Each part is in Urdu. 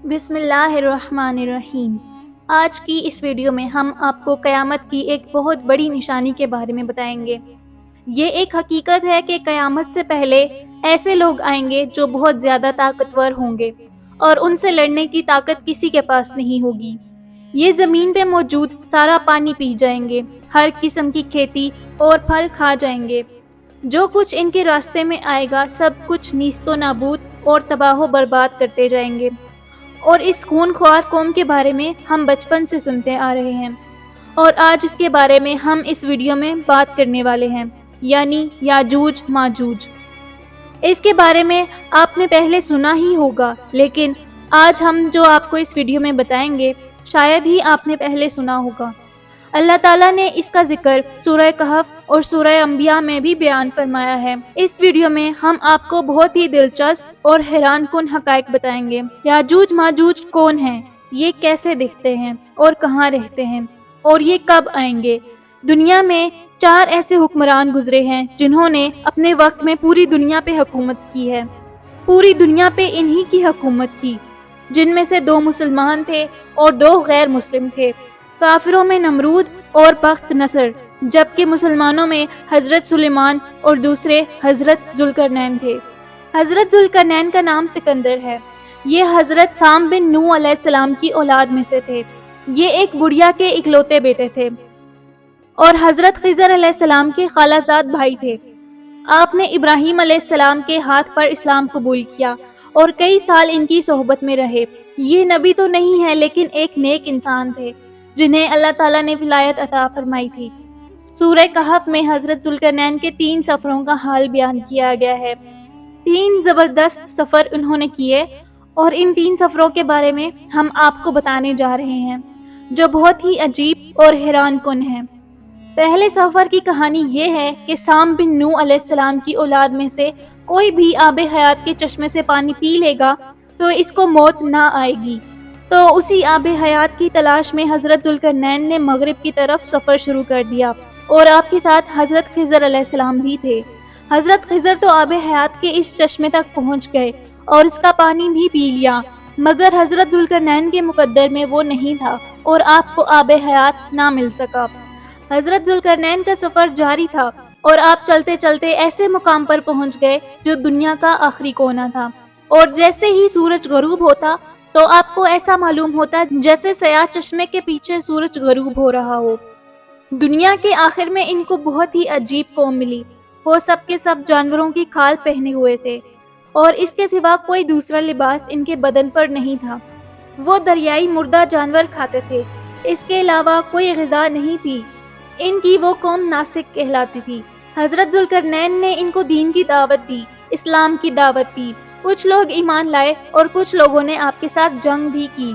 بسم اللہ الرحمن الرحیم۔ آج کی اس ویڈیو میں ہم آپ کو قیامت کی ایک بہت بڑی نشانی کے بارے میں بتائیں گے۔ یہ ایک حقیقت ہے کہ قیامت سے پہلے ایسے لوگ آئیں گے جو بہت زیادہ طاقتور ہوں گے اور ان سے لڑنے کی طاقت کسی کے پاس نہیں ہوگی۔ یہ زمین پہ موجود سارا پانی پی جائیں گے، ہر قسم کی کھیتی اور پھل کھا جائیں گے۔ جو کچھ ان کے راستے میں آئے گا سب کچھ نیست و نابود اور تباہ و برباد کرتے جائیں گے۔ اور اس خون خوار قوم کے بارے میں ہم بچپن سے سنتے آ رہے ہیں اور آج اس کے بارے میں ہم اس ویڈیو میں بات کرنے والے ہیں، یعنی یاجوج ماجوج۔ اس کے بارے میں آپ نے پہلے سنا ہی ہوگا، لیکن آج ہم جو آپ کو اس ویڈیو میں بتائیں گے شاید ہی آپ نے پہلے سنا ہوگا۔ اللہ تعالیٰ نے اس کا ذکر سورہ کہف اور سورہ انبیاء میں بھی بیان فرمایا ہے۔ اس ویڈیو میں ہم آپ کو بہت ہی دلچسپ اور حیران کن حقائق بتائیں گے۔ یاجوج ماجوج کون ہیں، یہ کیسے دکھتے ہیں اور کہاں رہتے ہیں اور یہ کب آئیں گے۔ دنیا میں 4 ایسے حکمران گزرے ہیں جنہوں نے اپنے وقت میں پوری دنیا پہ حکومت کی ہے۔ پوری دنیا پہ انہی کی حکومت تھی، جن میں سے 2 مسلمان تھے اور 2 غیر مسلم تھے۔ کافروں میں نمرود اور بخت نصر، جبکہ مسلمانوں میں حضرت سلیمان اور دوسرے حضرت ذوالقرنین تھے۔ حضرت ذوالقرنین کا نام سکندر ہے۔ یہ حضرت سام بن نوح علیہ السلام کی اولاد میں سے تھے۔ یہ ایک بڑھیا کے اکلوتے بیٹے تھے اور حضرت خضر علیہ السلام کے خالہ زاد بھائی تھے۔ آپ نے ابراہیم علیہ السلام کے ہاتھ پر اسلام قبول کیا اور کئی سال ان کی صحبت میں رہے۔ یہ نبی تو نہیں ہے لیکن ایک نیک انسان تھے جنہیں اللہ تعالیٰ نے ولایت عطا فرمائی تھی۔ سورہ کہف میں حضرت ذوالقرنین کے 3 سفروں کا حال بیان کیا گیا ہے۔ 3 زبردست سفر انہوں نے کیے اور ان 3 سفروں کے بارے میں ہم آپ کو بتانے جا رہے ہیں، جو بہت ہی عجیب اور حیران کن ہیں۔ پہلے سفر کی کہانی یہ ہے کہ سام بن نوح علیہ السلام کی اولاد میں سے کوئی بھی آب حیات کے چشمے سے پانی پی لے گا تو اس کو موت نہ آئے گی۔ تو اسی آب حیات کی تلاش میں حضرت ذوالقرنین نے مغرب کی طرف سفر شروع کر دیا اور آپ کے ساتھ حضرت خضر علیہ السلام بھی تھے۔ حضرت خضر تو آب حیات کے اس چشمے تک پہنچ گئے اور اس کا پانی بھی پی لیا، مگر حضرت ذوالقرنین کے مقدر میں وہ نہیں تھا اور آپ کو آب حیات نہ مل سکا۔ حضرت ذوالقرنین کا سفر جاری تھا اور آپ چلتے چلتے ایسے مقام پر پہنچ گئے جو دنیا کا آخری کونا تھا، اور جیسے ہی سورج غروب ہوتا تو آپ کو ایسا معلوم ہوتا جیسے سیاہ چشمے کے پیچھے سورج غروب ہو رہا ہو۔ دنیا کے آخر میں ان کو بہت ہی عجیب قوم ملی۔ وہ سب کے سب جانوروں کی کھال پہنے ہوئے تھے اور اس کے سوا کوئی دوسرا لباس ان کے بدن پر نہیں تھا۔ وہ دریائی مردہ جانور کھاتے تھے، اس کے علاوہ کوئی غذا نہیں تھی۔ ان کی وہ قوم ناسک کہلاتی تھی۔ حضرت ذوالقرنین نے ان کو دین کی دعوت دی، اسلام کی دعوت دی۔ کچھ لوگ ایمان لائے اور کچھ لوگوں نے آپ کے ساتھ جنگ بھی کی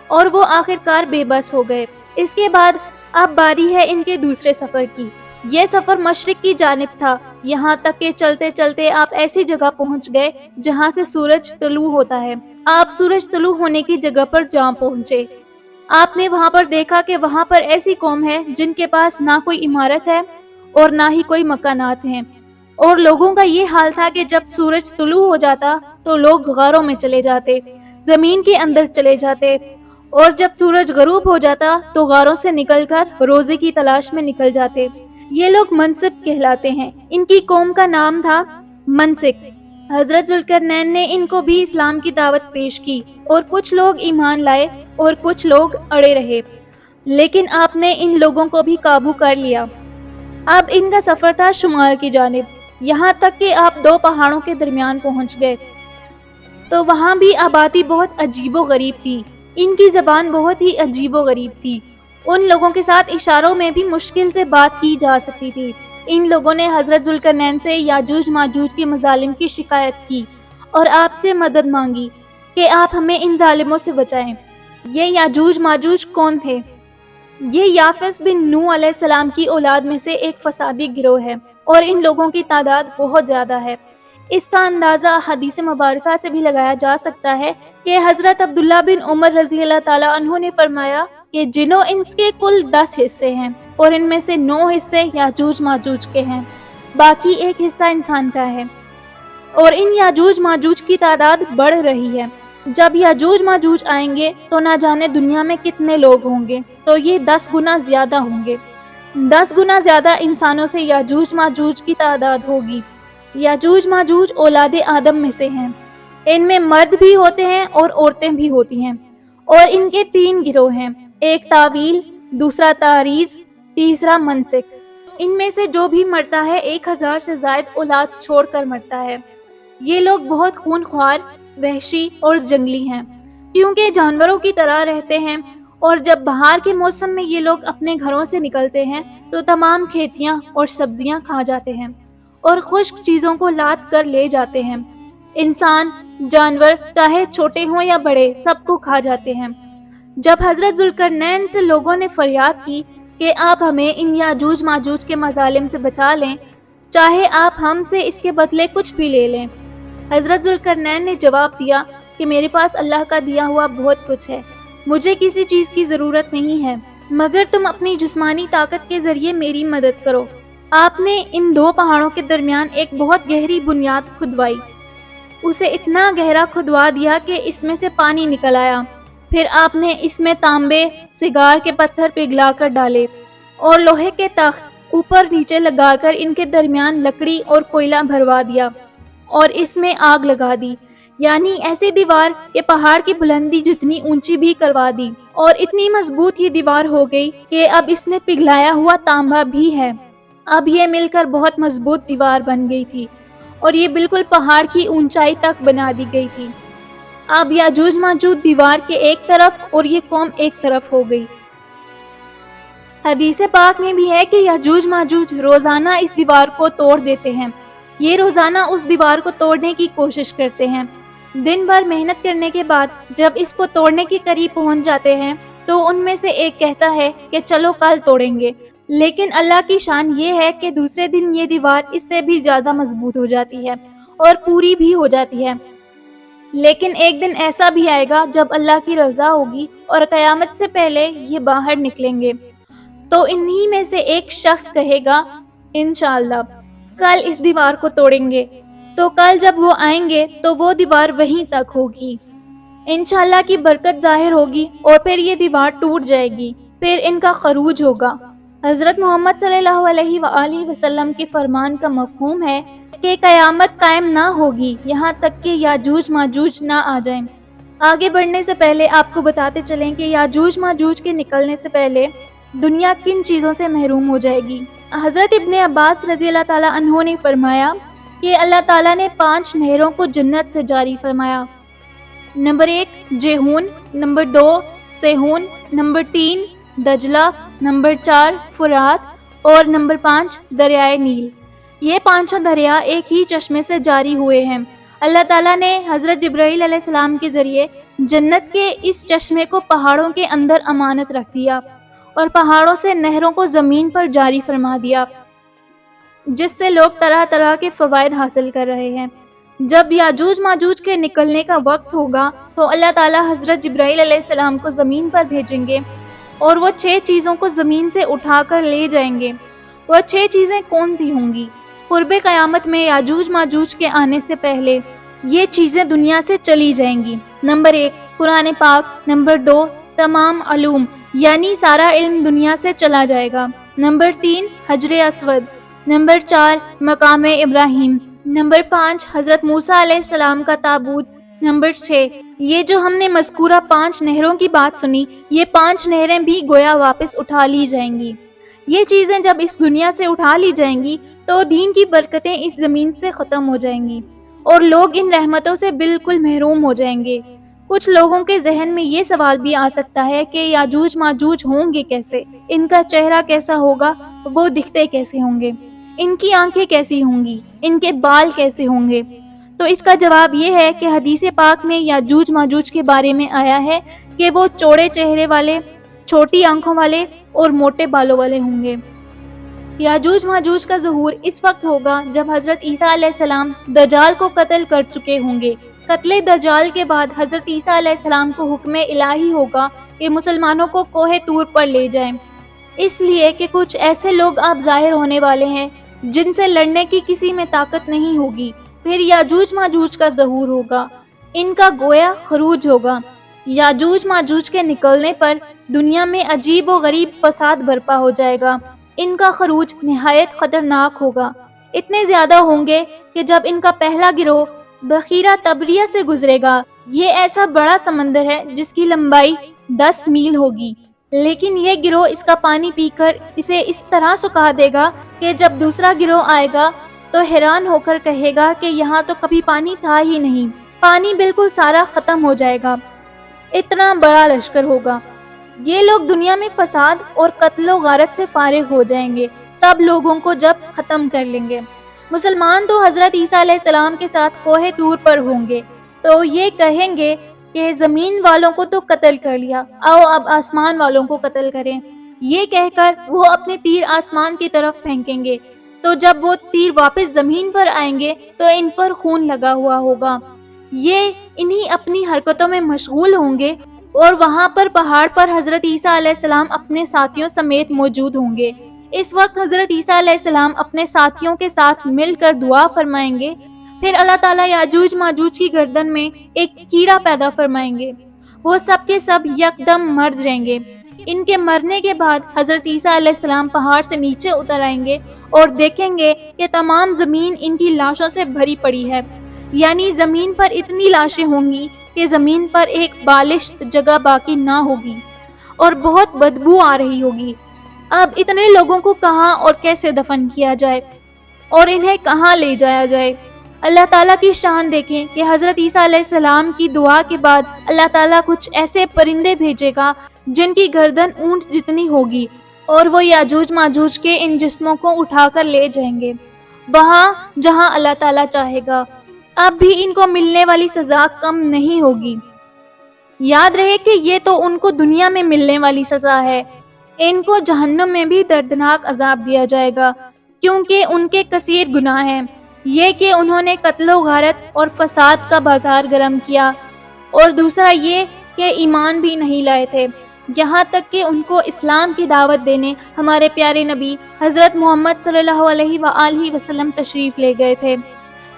اور وہ آخرکار بے بس ہو گئے۔ اس کے بعد اب باری ہے ان کے دوسرے سفر کی۔ یہ سفر مشرق کی جانب تھا، یہاں تک کہ چلتے چلتے آپ ایسی جگہ پہنچ گئے جہاں سے سورج طلوع ہوتا ہے۔ آپ سورج طلوع ہونے کی جگہ پر جا پہنچے۔ آپ نے وہاں پر دیکھا کہ وہاں پر ایسی قوم ہے جن کے پاس نہ کوئی عمارت ہے اور نہ ہی کوئی مکانات ہیں، اور لوگوں کا یہ حال تھا کہ جب سورج طلوع ہو جاتا تو لوگ غاروں میں چلے جاتے، زمین کے اندر چلے جاتے، اور جب سورج غروب ہو جاتا تو غاروں سے نکل کر روزے کی تلاش میں نکل جاتے۔ یہ لوگ منسک کہلاتے ہیں۔ ان کی قوم کا نام تھا منسک۔ حضرت ذوالقرنین نے ان کو بھی اسلام کی دعوت پیش کی اور کچھ لوگ ایمان لائے اور کچھ لوگ اڑے رہے، لیکن آپ نے ان لوگوں کو بھی قابو کر لیا۔ اب ان کا سفر تھا شمال کی جانب، یہاں تک کہ آپ 2 پہاڑوں کے درمیان پہنچ گئے تو وہاں بھی آبادی بہت عجیب و غریب تھی۔ ان کی زبان بہت ہی عجیب و غریب تھی۔ ان لوگوں کے ساتھ اشاروں میں بھی مشکل سے بات کی جا سکتی تھی۔ ان لوگوں نے حضرت ذوالقرنین سے یاجوج ماجوج کے مظالم کی شکایت کی اور آپ سے مدد مانگی کہ آپ ہمیں ان ظالموں سے بچائیں۔ یہ یاجوج ماجوج کون تھے؟ یہ یافس بن نوح علیہ السلام کی اولاد میں سے ایک فسادی گروہ ہے اور ان لوگوں کی تعداد بہت زیادہ ہے۔ اس کا اندازہ حدیث مبارکہ سے بھی لگایا جا سکتا ہے کہ حضرت عبداللہ بن عمر رضی اللہ تعالیٰ عنہ نے فرمایا کہ جنوں انس کے کل 10 حصے ہیں اور ان میں سے 9 حصے یاجوج ماجوج کے ہیں، باقی 1 حصہ انسان کا ہے، اور ان یاجوج ماجوج کی تعداد بڑھ رہی ہے۔ جب یاجوج ماجوج آئیں گے تو نہ جانے دنیا میں کتنے لوگ ہوں گے، تو یہ 10 گنا زیادہ ہوں گے۔ 10 گنا زیادہ انسانوں سے یاجوج ماجوج کی تعداد ہوگی۔ یاجوج ماجوج اولاد آدم میں سے ہیں۔ ان میں مرد بھی ہوتے ہیں اور عورتیں بھی ہوتی ہیں، اور ان کے 3 گروہ ہیں، ایک طاویل، دوسرا تاریز، تیسرا منسک۔ ان میں سے جو بھی مرتا ہے 1000 سے زائد اولاد چھوڑ کر مرتا ہے۔ یہ لوگ بہت خون خوار، وحشی اور جنگلی ہیں، کیونکہ جانوروں کی طرح رہتے ہیں، اور جب بہار کے موسم میں یہ لوگ اپنے گھروں سے نکلتے ہیں تو تمام کھیتیاں اور سبزیاں کھا جاتے ہیں اور خشک چیزوں کو لاد کر لے جاتے ہیں۔ انسان، جانور چاہے چھوٹے ہوں یا بڑے، سب کو کھا جاتے ہیں۔ جب حضرت ذوالقرنین سے لوگوں نے فریاد کی کہ آپ ہمیں ان یاجوج ماجوج کے مظالم سے بچا لیں، چاہے آپ ہم سے اس کے بدلے کچھ بھی لے لیں، حضرت ذوالقرنین نے جواب دیا کہ میرے پاس اللہ کا دیا ہوا بہت کچھ ہے، مجھے کسی چیز کی ضرورت نہیں ہے، مگر تم اپنی جسمانی طاقت کے ذریعے میری مدد کرو۔ آپ نے ان 2 پہاڑوں کے درمیان ایک بہت گہری بنیاد کھدوائی، اسے اتنا گہرا کھدوا دیا کہ اس میں سے پانی نکل آیا۔ پھر آپ نے اس میں تانبے، سگار کے پتھر پگھلا کر ڈالے اور لوہے کے تخت اوپر نیچے لگا کر ان کے درمیان لکڑی اور کوئلہ بھروا دیا اور اس میں آگ لگا دی، یعنی ایسی دیوار کہ پہاڑ کی بلندی جتنی اونچی بھی کروا دی، اور اتنی مضبوط یہ دیوار ہو گئی کہ اب اس میں پگھلایا ہوا تانبا بھی ہے۔ اب یہ مل کر بہت مضبوط دیوار بن گئی تھی، اور یہ بالکل پہاڑ کی اونچائی تک بنا دی گئی تھی۔ اب یاجوج ماجوج دیوار کے ایک طرف اور یہ قوم ایک طرف ہو گئی۔ حدیث پاک میں بھی ہے کہ یاجوج ماجوج روزانہ اس دیوار کو توڑ دیتے ہیں۔ یہ روزانہ اس دیوار کو توڑنے کی کوشش کرتے ہیں۔ دن بھر محنت کرنے کے بعد جب اس کو توڑنے کے قریب پہنچ جاتے ہیں تو ان میں سے ایک کہتا ہے کہ چلو کل توڑیں گے، لیکن اللہ کی شان یہ ہے کہ دوسرے دن یہ دیوار اس سے بھی زیادہ مضبوط ہو جاتی ہے اور پوری بھی ہو جاتی ہے۔ لیکن ایک دن ایسا بھی آئے گا جب اللہ کی رضا ہوگی اور قیامت سے پہلے یہ باہر نکلیں گے، تو انہی میں سے ایک شخص کہے گا انشاءاللہ کل اس دیوار کو توڑیں گے، تو کل جب وہ آئیں گے تو وہ دیوار وہیں تک ہوگی، انشاءاللہ کی برکت ظاہر ہوگی اور پھر یہ دیوار ٹوٹ جائے گی، پھر ان کا خروج ہوگا۔ حضرت محمد صلی اللہ علیہ وآلہ وسلم کے فرمان کا مفہوم ہے کہ قیامت قائم نہ ہوگی یہاں تک کہ یاجوج ماجوج نہ آ جائیں۔ آگے بڑھنے سے پہلے آپ کو بتاتے چلیں کہ یاجوج ماجوج کے نکلنے سے پہلے دنیا کن چیزوں سے محروم ہو جائے گی۔ حضرت ابن عباس رضی اللہ تعالیٰ عنہ نے فرمایا کہ اللہ تعالیٰ نے 5 نہروں کو جنت سے جاری فرمایا۔ نمبر 1 جیہون، نمبر 2 سیہون، نمبر 3 دجلہ، نمبر 4 فرات اور نمبر 5 دریائے نیل۔ یہ 5 دریا ایک ہی چشمے سے جاری ہوئے ہیں۔ اللہ تعالیٰ نے حضرت جبرائیل علیہ السلام کے ذریعے جنت کے اس چشمے کو پہاڑوں کے اندر امانت رکھ دیا اور پہاڑوں سے نہروں کو زمین پر جاری فرما دیا، جس سے لوگ طرح طرح کے فوائد حاصل کر رہے ہیں۔ جب یاجوج ماجوج کے نکلنے کا وقت ہوگا تو اللہ تعالیٰ حضرت جبرائیل علیہ السلام کو زمین پر بھیجیں گے اور وہ 6 چیزوں کو زمین سے اٹھا کر لے جائیں گے۔ وہ 6 چیزیں کون سی ہوں گی؟ قرب قیامت میں یاجوج ماجوج کے آنے سے پہلے یہ چیزیں دنیا سے چلی جائیں گی۔ نمبر 1 قرآن پاک، نمبر 2 تمام علوم، یعنی سارا علم دنیا سے چلا جائے گا۔ نمبر 3 حجر اسود، نمبر 4 مقام ابراہیم، نمبر 5 حضرت موسیٰ علیہ السلام کا تابوت، نمبر 6 یہ جو ہم نے مذکورہ 5 نہروں کی بات سنی، یہ 5 نہریں بھی گویا واپس اٹھا لی جائیں گی۔ یہ چیزیں جب اس دنیا سے اٹھا لی جائیں گی تو دین کی برکتیں اس زمین سے ختم ہو جائیں گی اور لوگ ان رحمتوں سے بالکل محروم ہو جائیں گے۔ کچھ لوگوں کے ذہن میں یہ سوال بھی آ سکتا ہے کہ یاجوج ماجوج ہوں گے کیسے؟ ان کا چہرہ کیسا ہوگا؟ وہ دکھتے کیسے ہوں گے؟ ان کی آنکھیں کیسی ہوں گی؟ ان کے بال کیسے ہوں گے؟ تو اس کا جواب یہ ہے کہ حدیث پاک میں یاجوج ماجوج کے بارے میں آیا ہے کہ وہ چوڑے چہرے والے، چھوٹی آنکھوں والے اور موٹے بالوں والے ہوں گے۔ یاجوج ماجوج کا ظہور اس وقت ہوگا جب حضرت عیسیٰ علیہ السلام دجال کو قتل کر چکے ہوں گے۔ قتل دجال کے بعد حضرت عیسیٰ علیہ السلام کو حکم الہی ہوگا کہ مسلمانوں کو کوہ طور پر لے جائیں، اس لیے کہ کچھ ایسے لوگ اب ظاہر ہونے والے ہیں جن سے لڑنے کی کسی میں طاقت نہیں ہوگی۔ پھر یاجوج ماجوج کا ظہور ہوگا۔ ان کا گویا خروج ہوگا۔ یاجوج ماجوج کے نکلنے پر دنیا میں عجیب و غریب فساد برپا ہو جائے گا۔ ان کا خروج نہایت خطرناک ہوگا، اتنے زیادہ ہوں گے کہ جب ان کا پہلا گروہ بحیرہ طبریہ سے گزرے گا، یہ ایسا بڑا سمندر ہے جس کی لمبائی 10 میل ہوگی، لیکن یہ گروہ اس کا پانی پی کر اسے اس طرح سکھا دے گا کہ جب دوسرا گروہ آئے گا تو حیران ہو کر کہے گا کہ یہاں تو کبھی پانی تھا ہی نہیں، پانی بالکل سارا ختم ہو جائے گا۔ اتنا بڑا لشکر ہوگا۔ یہ لوگ دنیا میں فساد اور قتل و غارت سے فارغ ہو جائیں گے، سب لوگوں کو جب ختم کر لیں گے۔ مسلمان تو حضرت عیسیٰ علیہ السلام کے ساتھ کوہ طور پر ہوں گے، تو یہ کہیں گے کہ زمین والوں کو تو قتل کر لیا، آؤ اب آسمان والوں کو قتل کریں۔ یہ کہہ کر وہ اپنے تیر آسمان کی طرف پھینکیں گے، تو جب وہ تیر واپس زمین پر آئیں گے تو ان پر خون لگا ہوا ہوگا۔ یہ انہی اپنی حرکتوں میں مشغول ہوں گے اور وہاں پر پہاڑ پر حضرت عیسیٰ علیہ السلام اپنے ساتھیوں سمیت موجود ہوں گے۔ اس وقت حضرت عیسیٰ علیہ السلام اپنے ساتھیوں کے ساتھ مل کر دعا فرمائیں گے، پھر اللہ تعالیٰ یاجوج ماجوج کی گردن میں ایک کیڑا پیدا فرمائیں گے، وہ سب کے سب یکدم مر جائیں گے۔ ان کے مرنے کے بعد حضرت عیسیٰ علیہ السلام پہاڑ سے نیچے اتر آئیں گے اور دیکھیں گے کہ تمام زمین ان کی لاشوں سے بھری پڑی ہے، یعنی زمین پر اتنی لاشیں ہوں گی کہ زمین پر ایک بالشت جگہ باقی نہ ہوگی اور بہت بدبو آ رہی ہوگی۔ اب اتنے لوگوں کو کہاں اور کیسے دفن کیا جائے اور انہیں کہاں لے جایا جائے؟ اللہ تعالیٰ کی شان دیکھیں کہ حضرت عیسیٰ علیہ السلام کی دعا کے بعد اللہ تعالیٰ کچھ ایسے پرندے بھیجے گا جن کی گردن اونٹ جتنی ہوگی، اور وہ یاجوج ماجوج کے ان جسموں کو اٹھا کر لے جائیں گے وہاں جہاں اللہ تعالیٰ چاہے گا۔ اب بھی ان کو ملنے والی سزا کم نہیں ہوگی۔ یاد رہے کہ یہ تو ان کو دنیا میں ملنے والی سزا ہے، ان کو جہنم میں بھی دردناک عذاب دیا جائے گا، کیونکہ ان کے کثیر گناہ ہیں۔ یہ کہ انہوں نے قتل و غارت اور فساد کا بازار گرم کیا، اور دوسرا یہ کہ ایمان بھی نہیں لائے تھے، یہاں تک کہ ان کو اسلام کی دعوت دینے ہمارے پیارے نبی حضرت محمد صلی اللہ علیہ وآلہ وسلم تشریف لے گئے تھے۔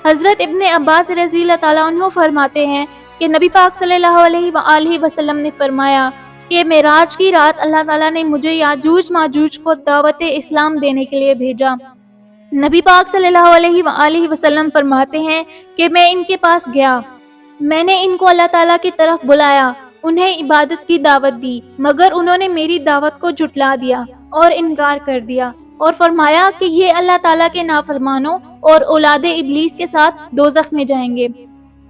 حضرت ابن عباس رضی اللہ تعالیٰ عنہ فرماتے ہیں کہ نبی پاک صلی اللہ علیہ وآلہ وسلم نے فرمایا کہ معراج کی رات اللہ تعالیٰ نے مجھے یاجوج ماجوج کو دعوت اسلام دینے کے لیے بھیجا۔ نبی پاک صلی اللہ علیہ وآلہ وسلم فرماتے ہیں کہ میں ان کے پاس گیا، میں نے ان کو اللہ تعالیٰ کی طرف بلایا، انہیں عبادت کی دعوت دی، مگر انہوں نے میری دعوت کو جھٹلا دیا اور انکار کر دیا، اور فرمایا کہ یہ اللہ تعالیٰ کے نافرمانوں اور اولاد ابلیس کے ساتھ دوزخ میں جائیں گے۔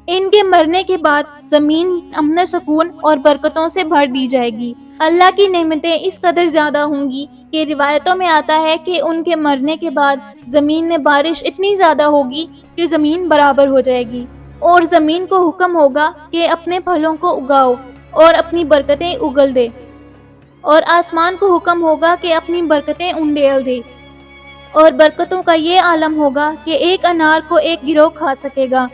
ان کے مرنے کے بعد زمین امن سکون اور برکتوں سے بھر دی جائے گی۔ اللہ کی نعمتیں اس قدر زیادہ ہوں گی کہ روایتوں میں آتا ہے کہ ان کے مرنے کے بعد زمین میں بارش اتنی زیادہ ہوگی کہ زمین برابر ہو جائے گی، اور زمین کو حکم ہوگا کہ اپنے پھلوں کو اگاؤ اور اپنی برکتیں اگل دے، اور آسمان کو حکم ہوگا کہ اپنی برکتیں انڈیل دے، اور برکتوں کا یہ عالم ہوگا کہ ایک انار کو ایک گروہ کھا سکے گا،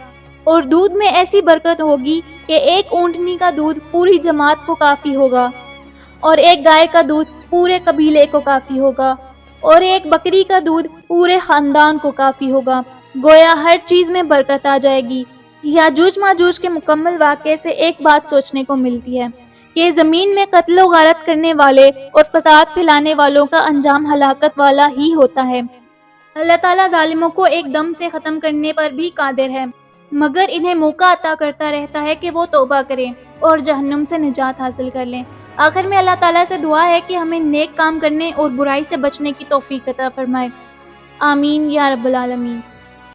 اور دودھ میں ایسی برکت ہوگی کہ ایک اونٹنی کا دودھ پوری جماعت کو کافی ہوگا، اور ایک گائے کا دودھ پورے قبیلے کو کافی ہوگا، اور ایک بکری کا دودھ پورے خاندان کو کافی ہوگا۔ گویا ہر چیز میں برکت آ جائے گی۔ یاجوج ماجوج کے مکمل واقعے سے ایک بات سوچنے کو ملتی ہے کہ زمین میں قتل و غارت کرنے والے اور فساد پھیلانے والوں کا انجام ہلاکت والا ہی ہوتا ہے۔ اللہ تعالیٰ ظالموں کو ایک دم سے ختم کرنے پر بھی قادر ہے، مگر انہیں موقع عطا کرتا رہتا ہے کہ وہ توبہ کریں اور جہنم سے نجات حاصل کر لیں۔ آخر میں اللہ تعالیٰ سے دعا ہے کہ ہمیں نیک کام کرنے اور برائی سے بچنے کی توفیق عطا فرمائے۔ آمین یا رب العالمین۔